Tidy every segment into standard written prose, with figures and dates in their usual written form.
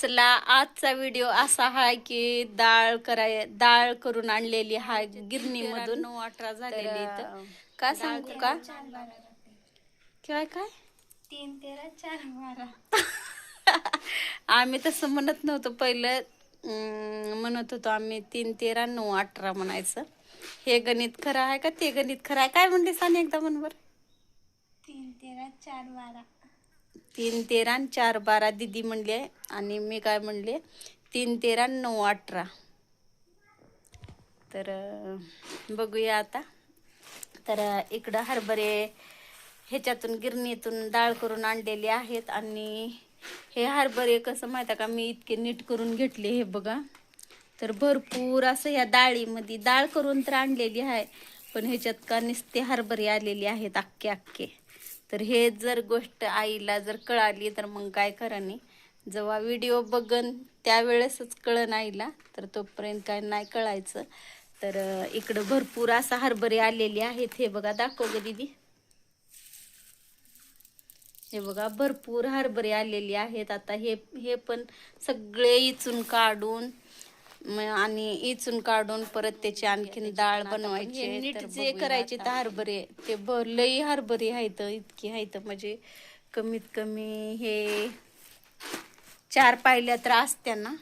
चला आजचा व्हिडिओ असा आहे की डाळ करून आणलेली आहे गिरणीमधून. 9-18 झालेली इथं. काय सांगू का काय काय 3 13 4 12. आम्ही तसं म्हणत नव्हतो पहिलं. म्हणत होतो आम्ही 3 13 9 18 म्हणायचं. हे गणित खरं आहे का ते गणित खरं आहे? काय म्हणते सांग एकदा म्हणवर. 3 13 4 12. 3 13 4 12 दिदी म्हणले आणि मी काय म्हणले 3 13 9 18. तर बघूया आता. तर इकडं हरभरे ह्याच्यातून गिरणीतून डाळ करून आणलेले आहेत. आणि हे हरभरे कसं माहिती आहे का, मी इतके नीट करून घेतले हे बघा. तर भरपूर असं ह्या डाळीमध्ये डाळ करून तर आणलेली आहे, पण ह्याच्यात का नुसते हरभरे आलेले आहेत अख्खे अख्खे. तर हे जर गोष्ट आईला जर कळाली तर मग काय करानी, जेव्हा व्हिडिओ बघन त्यावेळेसच कळन आईला, तर तोपर्यंत काय नाही कळायचं. तर इकडं भरपूर असं हरभरे आलेले आहेत. हे बघा, दाखव ग दीदी. हे बघा भरपूर हरभरे आलेले आहेत. आता हे पण सगळे इचून काढून आणि इचून काढून परत त्याची आणखीन डाळ बनवायची. नीट जे करायचे तर हरभरे ते लई हरभरे आहेत, इतकी आहेत म्हणजे कमीत कमी हे 4 पायल्या तर असत्या ना,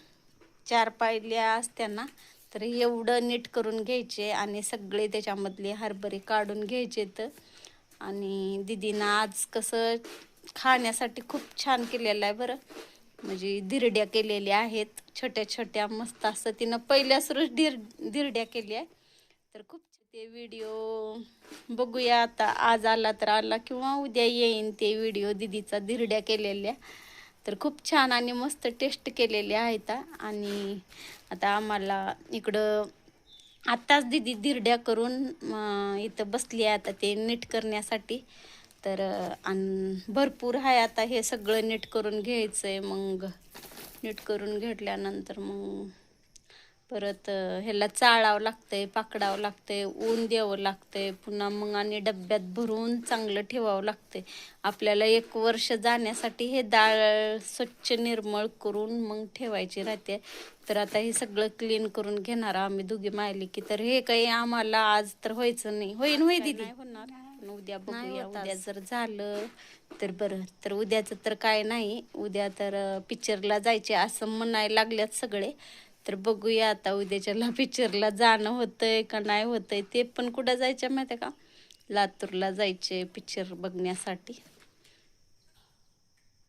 4 पायल्या असत्या ना. तर एवढं नीट करून घ्यायचे आणि सगळे त्याच्यामधले हरभरे काढून घ्यायचे. तर आणि दीदीनं आज कसं खाण्यासाठी खूप छान केलेलं आहे बरं. म्हणजे धिरड्या केलेल्या आहेत छोट्या छोट्या मस्त असं. तिनं पहिल्या सुरूच धिरड्या केल्या. तर खूप ते व्हिडिओ बघूया आता. आज आला तर आला किंवा उद्या येईन ते व्हिडिओ दीदीचा धिरड्या केलेल्या. तर खूप छान आणि मस्त टेस्ट केलेल्या आहेत. आणि आता आम्हाला इकडं आत्ताच दीदी धिरड्या करून इथं बसली आहे आता ते नीट करण्यासाठी. तर भरपूर आहे. आता हे सगळं नीट करून घ्यायचं आहे. मग नीट करून घेतल्यानंतर मग परत ह्याला चाळावं लागतंय, पाकडावं लागतंय, ऊन द्यावं लागतंय पुन्हा. मग आणि डब्यात भरून चांगलं ठेवावं लागतंय. आपल्याला 1 वर्ष जाण्यासाठी हे डाळ स्वच्छ निर्मळ करून मग ठेवायची राहते. तर आता हे सगळं क्लीन करून घेणार आम्ही दोघी मायली की. तर हे काही आम्हाला आज तर व्हायचं नाही. होईन होय दीदी? उद्या बघूया. उद्या जर झालं तर बरं. तर उद्याचं तर काय नाही. उद्या तर पिक्चरला जायचे असं म्हणायला लागल्यात सगळे. तर बघूया आता उद्याच्याला पिक्चरला जाणं होतंय का नाही होतंय. ते पण कुठं जायचं माहिती आहे का, लातूरला जायचे पिक्चर बघण्यासाठी.